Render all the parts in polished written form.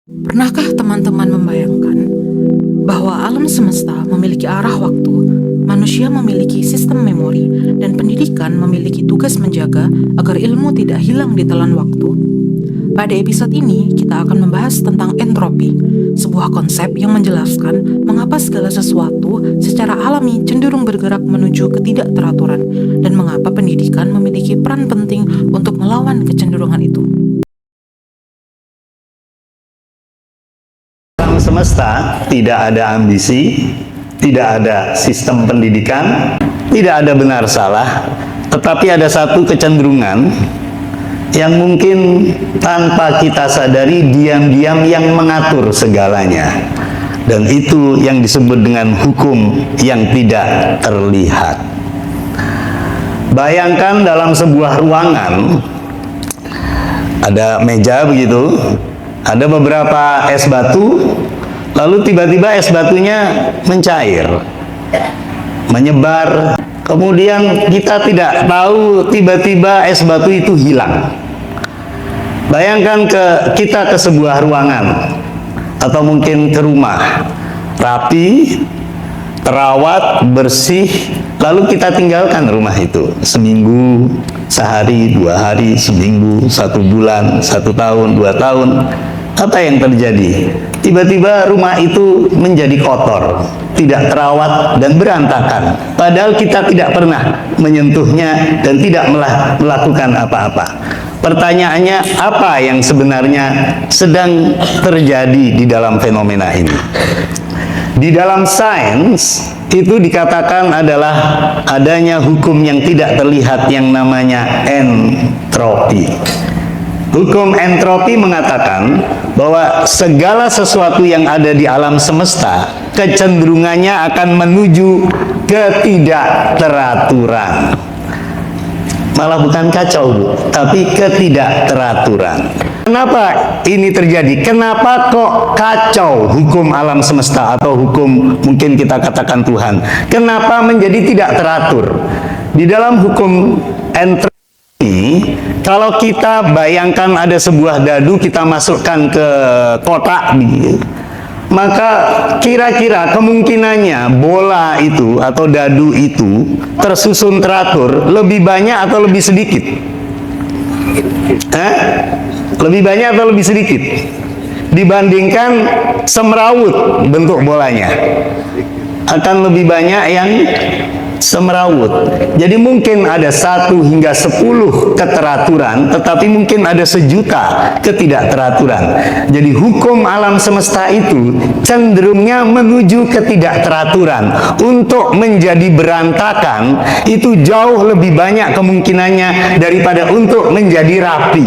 Pernahkah teman-teman membayangkan bahwa alam semesta memiliki arah waktu, manusia memiliki sistem memori, dan pendidikan memiliki tugas menjaga agar ilmu tidak hilang di telan waktu? Pada episode ini, kita akan membahas tentang entropi, sebuah konsep yang menjelaskan mengapa segala sesuatu secara alami cenderung bergerak menuju ketidakteraturan dan mengapa pendidikan memiliki peran penting untuk melawan kecenderungan itu. Alam semesta tidak ada ambisi, tidak ada sistem pendidikan, tidak ada benar salah, tetapi ada satu kecenderungan yang mungkin tanpa kita sadari diam-diam yang mengatur segalanya. Dan itu yang disebut dengan hukum yang tidak terlihat. Bayangkan dalam sebuah ruangan, ada meja begitu, ada beberapa es batu, lalu tiba-tiba es batunya mencair, menyebar. Kemudian kita tidak tahu, tiba-tiba es batu itu hilang. Bayangkan kita ke sebuah ruangan, atau mungkin ke rumah, rapi, terawat, bersih, lalu kita tinggalkan rumah itu seminggu, sehari, 2 hari, seminggu, 1 bulan, 1 tahun, 2 tahun. Apa yang terjadi? Tiba-tiba rumah itu menjadi kotor, tidak terawat dan berantakan. Padahal kita tidak pernah menyentuhnya dan tidak melakukan apa-apa. Pertanyaannya, apa yang sebenarnya sedang terjadi di dalam fenomena ini? Di dalam sains itu dikatakan adalah adanya hukum yang tidak terlihat yang namanya entropi. Hukum entropi mengatakan bahwa segala sesuatu yang ada di alam semesta kecenderungannya akan menuju ketidakteraturan. Malah bukan kacau, Bu, tapi ketidakteraturan. Kenapa ini terjadi? Kenapa kok kacau hukum alam semesta atau hukum mungkin kita katakan Tuhan? Kenapa menjadi tidak teratur? Di dalam hukum entropi, kalau kita bayangkan ada sebuah dadu, kita masukkan ke kotak, maka kira-kira kemungkinannya bola itu atau dadu itu tersusun teratur lebih banyak atau lebih sedikit? Lebih banyak atau lebih sedikit dibandingkan semrawut bentuk bolanya? Akan lebih banyak yang semrawut. Jadi mungkin ada 1 hingga 10 keteraturan, tetapi mungkin ada 1.000.000 ketidakteraturan. Jadi hukum alam semesta itu cenderungnya menuju ketidakteraturan. Untuk menjadi berantakan itu jauh lebih banyak kemungkinannya daripada untuk menjadi rapi.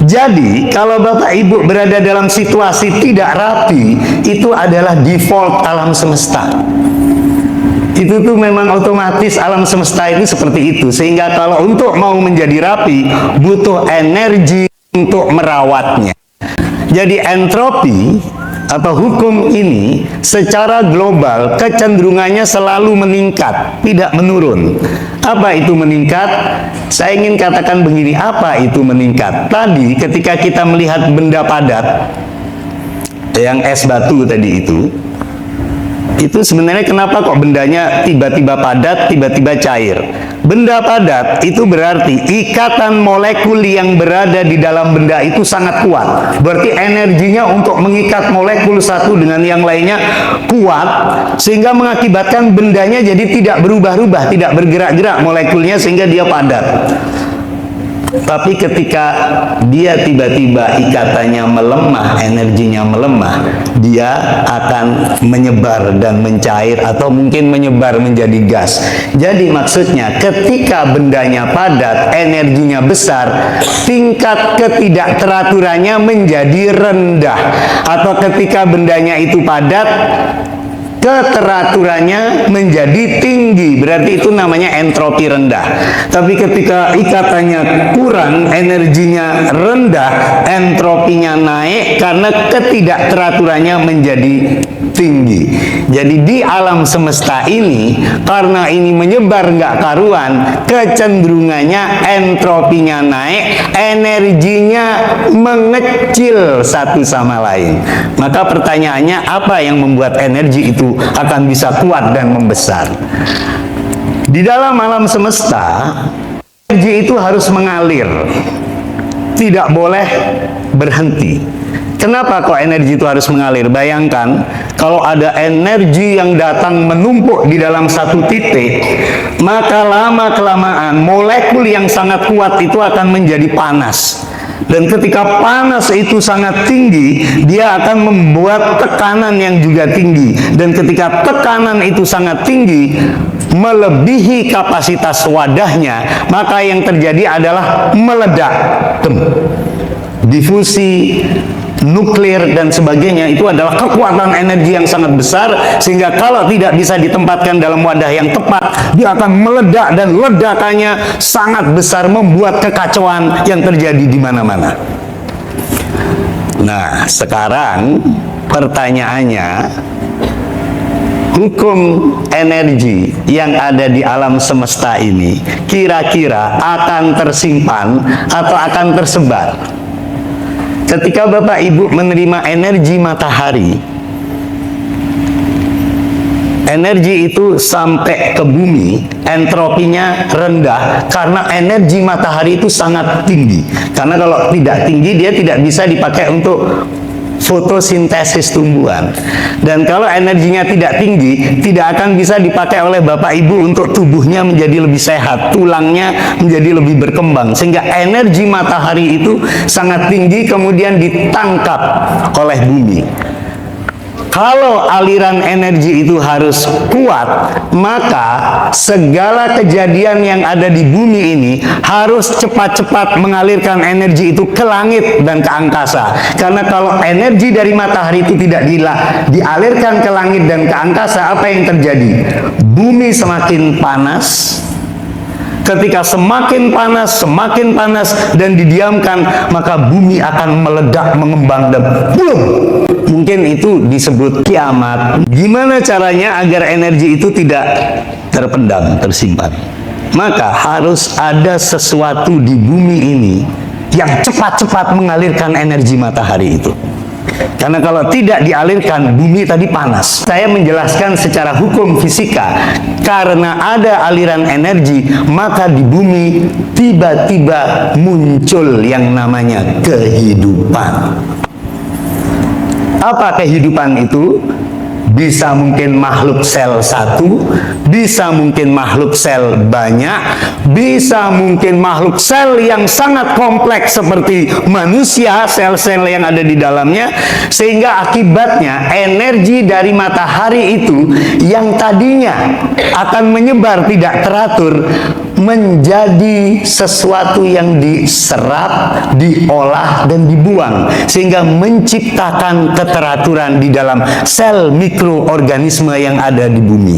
Jadi kalau Bapak Ibu berada dalam situasi tidak rapi, itu adalah default alam semesta. Itu tuh memang otomatis alam semesta itu seperti itu. Sehingga kalau untuk mau menjadi rapi, butuh energi untuk merawatnya. Jadi entropi atau hukum ini secara global kecenderungannya selalu meningkat, tidak menurun. Apa itu meningkat? Saya ingin katakan begini, apa itu meningkat? Tadi ketika kita melihat benda padat, yang es batu tadi itu sebenarnya kenapa kok bendanya tiba-tiba padat, tiba-tiba cair? Benda padat itu berarti ikatan molekul yang berada di dalam benda itu sangat kuat. Berarti energinya untuk mengikat molekul satu dengan yang lainnya kuat, sehingga mengakibatkan bendanya jadi tidak berubah-ubah, tidak bergerak-gerak molekulnya sehingga dia padat. Tapi ketika dia tiba-tiba ikatannya melemah, energinya melemah, dia akan menyebar dan mencair atau mungkin menyebar menjadi gas. Jadi maksudnya ketika bendanya padat, energinya besar, tingkat ketidakteraturannya menjadi rendah. Atau ketika bendanya itu padat, keteraturannya menjadi tinggi, berarti itu namanya entropi rendah. Tapi ketika ikatannya kurang, energinya rendah, entropinya naik karena ketidakteraturannya menjadi tinggi. Jadi di alam semesta ini, karena ini menyebar nggak karuan, kecenderungannya entropinya naik, energinya mengecil satu sama lain. Maka pertanyaannya, apa yang membuat energi itu akan bisa kuat dan membesar? Di dalam alam semesta, energi itu harus mengalir, tidak boleh berhenti. Kenapa kok energi itu harus mengalir? Bayangkan kalau ada energi yang datang menumpuk di dalam satu titik, maka lama-kelamaan molekul yang sangat kuat itu akan menjadi panas. Dan ketika panas itu sangat tinggi, dia akan membuat tekanan yang juga tinggi. Dan ketika tekanan itu sangat tinggi, melebihi kapasitas wadahnya, maka yang terjadi adalah meledak. Difusi, nuklir dan sebagainya, itu adalah kekuatan energi yang sangat besar, sehingga kalau tidak bisa ditempatkan dalam wadah yang tepat, dia akan meledak dan ledakannya sangat besar, membuat kekacauan yang terjadi di mana-mana. Nah, sekarang pertanyaannya, hukum energi yang ada di alam semesta ini kira-kira akan tersimpan atau akan tersebar? Ketika Bapak Ibu menerima energi matahari, energi itu sampai ke bumi, entropinya rendah karena energi matahari itu sangat tinggi. Karena kalau tidak tinggi, dia tidak bisa dipakai untuk fotosintesis tumbuhan. Dan kalau energinya tidak tinggi, tidak akan bisa dipakai oleh Bapak Ibu untuk tubuhnya menjadi lebih sehat, tulangnya menjadi lebih berkembang. Sehingga energi matahari itu sangat tinggi, kemudian ditangkap oleh bumi. Kalau aliran energi itu harus kuat, maka segala kejadian yang ada di bumi ini harus cepat-cepat mengalirkan energi itu ke langit dan ke angkasa. Karena kalau energi dari matahari itu tidak dialirkan ke langit dan ke angkasa, apa yang terjadi? Bumi semakin panas. Ketika semakin panas dan didiamkan, maka bumi akan meledak, mengembang, dan boom! Mungkin itu disebut kiamat. Gimana caranya agar energi itu tidak terpendam, tersimpan? Maka harus ada sesuatu di bumi ini yang cepat-cepat mengalirkan energi matahari itu. Karena kalau tidak dialirkan, bumi tadi panas. Saya menjelaskan secara hukum fisika, karena ada aliran energi, maka di bumi tiba-tiba muncul yang namanya kehidupan. Apa kehidupan itu? Bisa mungkin makhluk sel satu, bisa mungkin makhluk sel banyak, bisa mungkin makhluk sel yang sangat kompleks seperti manusia, sel-sel yang ada di dalamnya, sehingga akibatnya energi dari matahari itu yang tadinya akan menyebar tidak teratur, menjadi sesuatu yang diserap, diolah, dan dibuang, sehingga menciptakan keteraturan di dalam sel mikroorganisme yang ada di bumi.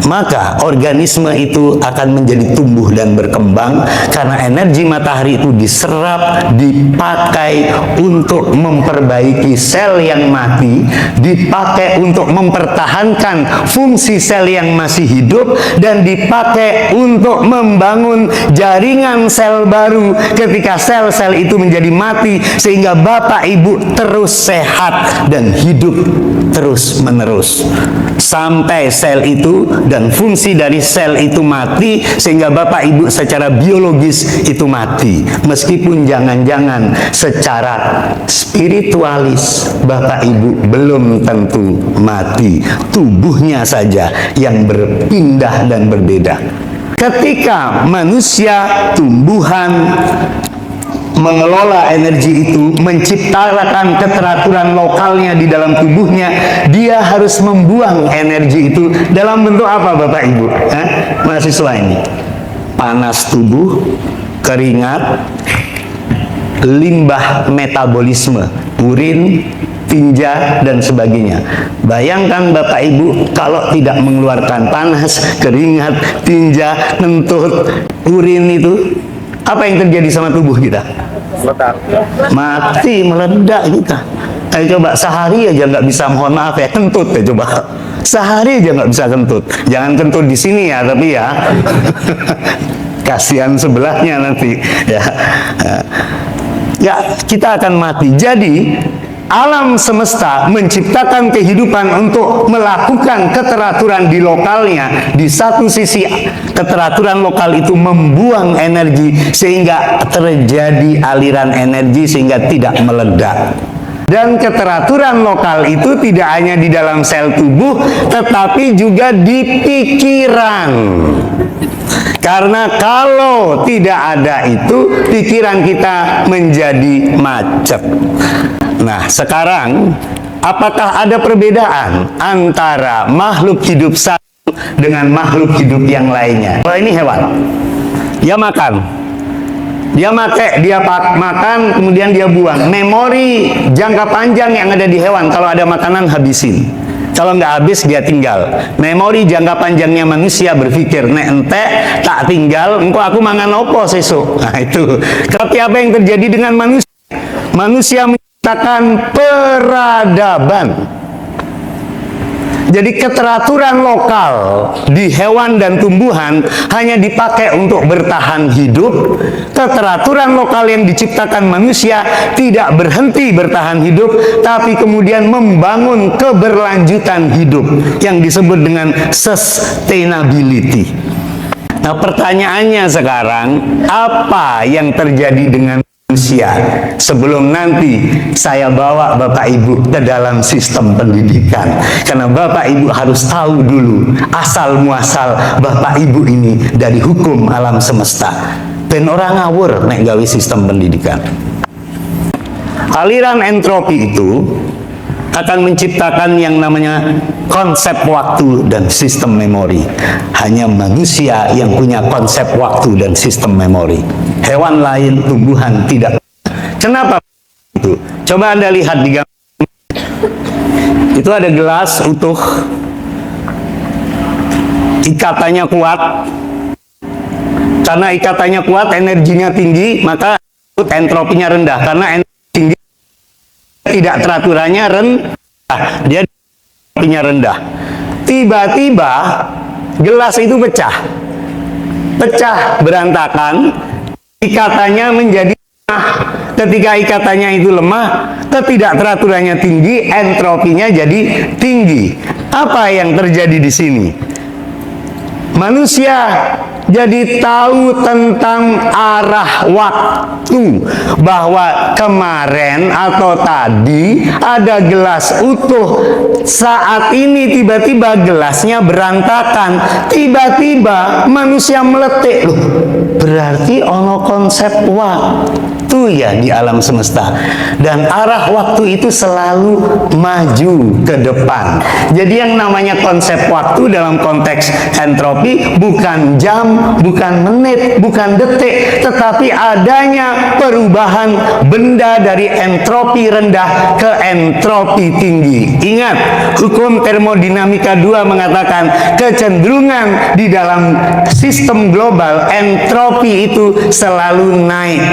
Maka organisme itu akan menjadi tumbuh dan berkembang karena energi matahari itu diserap, dipakai untuk memperbaiki sel yang mati, dipakai untuk mempertahankan fungsi sel yang masih hidup, dan dipakai untuk membangun jaringan sel baru ketika sel-sel itu menjadi mati, sehingga Bapak Ibu terus sehat dan hidup terus-menerus sampai sel itu dan fungsi dari sel itu mati, sehingga Bapak Ibu secara biologis itu mati. Meskipun jangan-jangan secara spiritualis Bapak Ibu belum tentu mati, tubuhnya saja yang berpindah dan berbeda. Ketika manusia, tumbuhan mengelola energi itu, menciptakan keteraturan lokalnya di dalam tubuhnya, dia harus membuang energi itu dalam bentuk apa Bapak Ibu? Mahasiswa ini, panas tubuh, keringat, limbah metabolisme, urin, tinja, dan sebagainya. Bayangkan Bapak Ibu kalau tidak mengeluarkan panas, keringat, tinja, kentut, urin itu, apa yang terjadi sama tubuh kita? Mati, meledak kita. Ayo coba sehari aja nggak bisa, mohon maaf ya, kentut ya coba. Sehari aja nggak bisa kentut. Jangan kentut di sini ya, tapi ya kasihan sebelahnya nanti ya. Ya, kita akan mati. Jadi alam semesta menciptakan kehidupan untuk melakukan keteraturan di lokalnya. Di satu sisi keteraturan lokal itu membuang energi sehingga terjadi aliran energi sehingga tidak meledak. Dan keteraturan lokal itu tidak hanya di dalam sel tubuh, tetapi juga di pikiran. Karena kalau tidak ada itu, pikiran kita menjadi macet. Nah, sekarang apakah ada perbedaan antara makhluk hidup satu dengan makhluk hidup yang lainnya? Kalau ini hewan, dia makan. Dia makan, kemudian dia buang. Memori jangka panjang yang ada di hewan, kalau ada makanan habisin. Kalau nggak habis dia tinggal. Memori jangka panjangnya manusia berpikir, nek ente tak tinggal, engkau aku mangan opo sesuk. Nah itu. Tapi apa yang terjadi dengan manusia? Manusia menciptakan peradaban. Jadi keteraturan lokal di hewan dan tumbuhan hanya dipakai untuk bertahan hidup. Keteraturan lokal yang diciptakan manusia tidak berhenti bertahan hidup, tapi kemudian membangun keberlanjutan hidup yang disebut dengan sustainability. Nah, pertanyaannya sekarang, apa yang terjadi dengan manusia sebelum nanti saya bawa Bapak Ibu ke dalam sistem pendidikan? Karena Bapak Ibu harus tahu dulu asal muasal Bapak Ibu ini dari hukum alam semesta. Ben orang ngawur nek gawe sistem pendidikan. Aliran entropi itu akan menciptakan yang namanya konsep waktu dan sistem memori. Hanya manusia yang punya konsep waktu dan sistem memori. Hewan lain, tumbuhan tidak. Kenapa itu? Coba Anda lihat di gambar. Itu ada gelas utuh. Ikatannya kuat. Karena ikatannya kuat, energinya tinggi, maka entropinya rendah. Karena energi tinggi, tidak teraturannya rendah, dia entropinya rendah. Tiba-tiba gelas itu pecah berantakan, ikatannya menjadi lemah. Ketika ikatannya itu lemah, ketidakteraturannya tinggi, entropinya jadi tinggi. Apa yang terjadi di sini? Manusia jadi tahu tentang arah waktu, bahwa kemarin atau tadi ada gelas utuh, saat ini tiba-tiba gelasnya berantakan, tiba-tiba manusia meletik. Loh, berarti ono konsep waktu ya di alam semesta, dan arah waktu itu selalu maju ke depan. Jadi yang namanya konsep waktu dalam konteks entropi bukan jam, bukan menit, bukan detik, tetapi adanya perubahan benda dari entropi rendah ke entropi tinggi. Ingat, hukum termodinamika 2 mengatakan kecenderungan di dalam sistem global entropi itu selalu naik,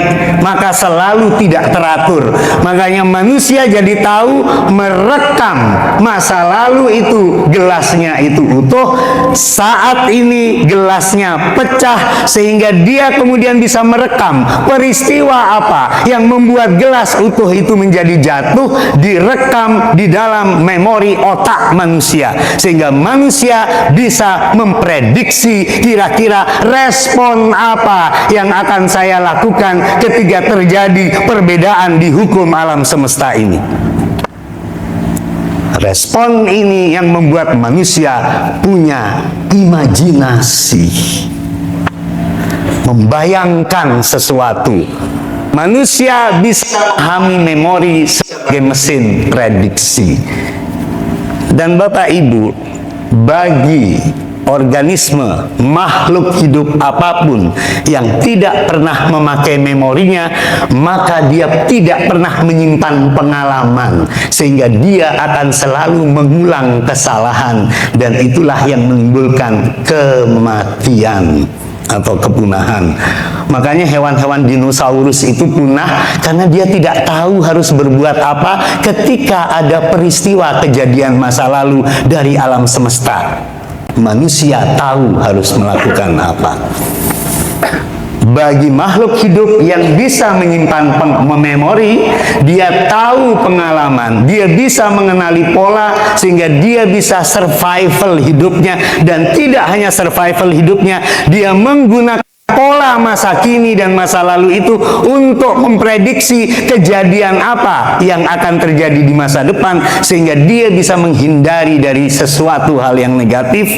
maka selalu tidak teratur. Makanya manusia jadi tahu merekam masa lalu itu gelasnya itu utuh, saat ini gelasnya pecah, sehingga dia kemudian bisa merekam peristiwa apa yang membuat gelas utuh itu menjadi jatuh, direkam di dalam memori otak manusia, sehingga manusia bisa memprediksi kira-kira respon apa yang akan saya lakukan ketika terjadi perbedaan di hukum alam semesta ini. Respon ini yang membuat manusia punya imajinasi, membayangkan sesuatu. Manusia bisa memahami memori sebagai mesin prediksi. Dan Bapak Ibu, bagi organisme, makhluk hidup apapun yang tidak pernah memakai memorinya, maka dia tidak pernah menyimpan pengalaman, sehingga dia akan selalu mengulang kesalahan, dan itulah yang menimbulkan kematian. atau kepunahan. Makanya hewan-hewan dinosaurus itu punah karena dia tidak tahu harus berbuat apa ketika ada peristiwa kejadian masa lalu dari alam semesta. Manusia tahu harus melakukan apa. Bagi makhluk hidup yang bisa menyimpan memori, dia tahu pengalaman, dia bisa mengenali pola sehingga dia bisa survival hidupnya, dan tidak hanya survival hidupnya, dia menggunakan pola masa kini dan masa lalu itu untuk memprediksi kejadian apa yang akan terjadi di masa depan sehingga dia bisa menghindari dari sesuatu hal yang negatif.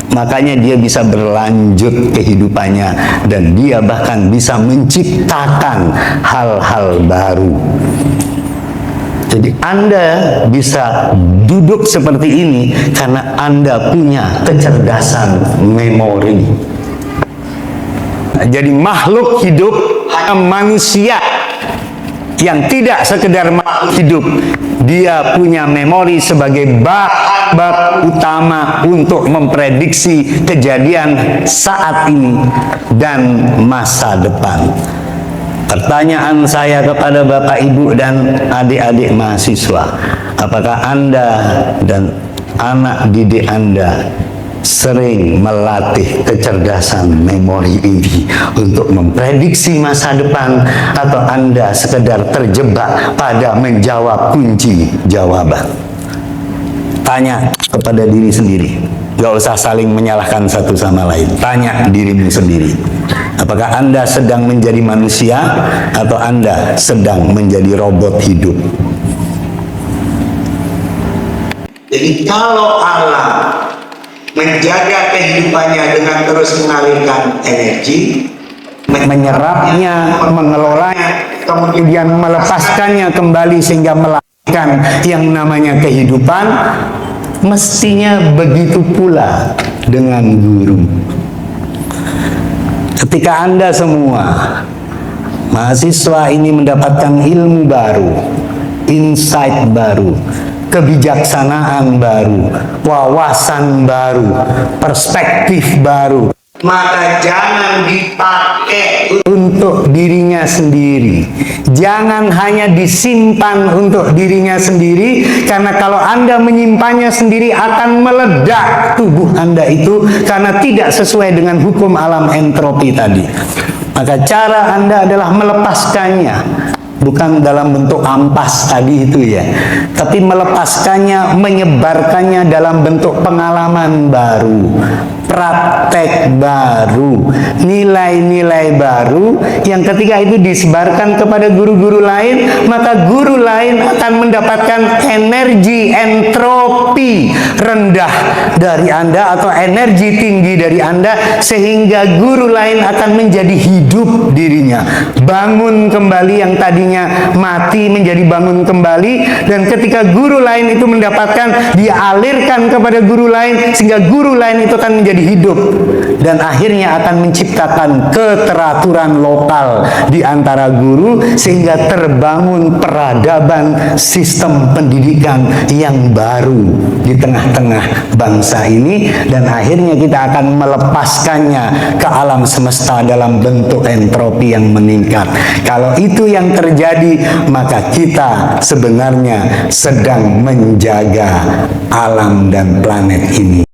Makanya dia bisa berlanjut kehidupannya dan dia bahkan bisa menciptakan hal-hal baru. Jadi Anda bisa duduk seperti ini karena Anda punya kecerdasan memori. Jadi makhluk hidup hanya manusia yang tidak sekedar makhluk hidup, dia punya memori sebagai bab utama untuk memprediksi kejadian saat ini dan masa depan. Pertanyaan saya kepada Bapak, Ibu, dan adik-adik mahasiswa, apakah Anda dan anak didik Anda sering melatih kecerdasan memori ini untuk memprediksi masa depan, atau Anda sekedar terjebak pada menjawab kunci jawaban? Tanya kepada diri sendiri, gak usah saling menyalahkan satu sama lain. Tanya dirimu sendiri, apakah Anda sedang menjadi manusia atau Anda sedang menjadi robot hidup? Jadi kalau Allah menjaga kehidupannya dengan terus mengalirkan energi, menyerapnya, mengelolanya, kemudian melepaskannya kembali sehingga melahirkan yang namanya kehidupan, mestinya begitu pula dengan guru. Ketika Anda semua mahasiswa ini mendapatkan ilmu baru, insight baru, kebijaksanaan baru, wawasan baru, perspektif baru, maka jangan dipakai untuk dirinya sendiri. Jangan hanya disimpan untuk dirinya sendiri, karena kalau Anda menyimpannya sendiri akan meledak tubuh Anda itu karena tidak sesuai dengan hukum alam entropi tadi. Maka cara Anda adalah melepaskannya. Bukan dalam bentuk ampas tadi itu ya, tapi melepaskannya, menyebarkannya dalam bentuk pengalaman baru, praktek baru, nilai-nilai baru yang ketika itu disebarkan kepada guru-guru lain, maka guru lain akan mendapatkan energi entropi rendah dari Anda atau energi tinggi dari Anda, sehingga guru lain akan menjadi hidup dirinya, bangun kembali yang tadinya mati menjadi bangun kembali, dan ketika guru lain itu mendapatkan, dia alirkan kepada guru lain sehingga guru lain itu akan menjadi hidup, dan akhirnya akan menciptakan keteraturan lokal di antara guru sehingga terbangun peradaban sistem pendidikan yang baru di tengah-tengah bangsa ini, dan akhirnya kita akan melepaskannya ke alam semesta dalam bentuk entropi yang meningkat. Kalau itu yang terjadi, maka kita sebenarnya sedang menjaga alam dan planet ini.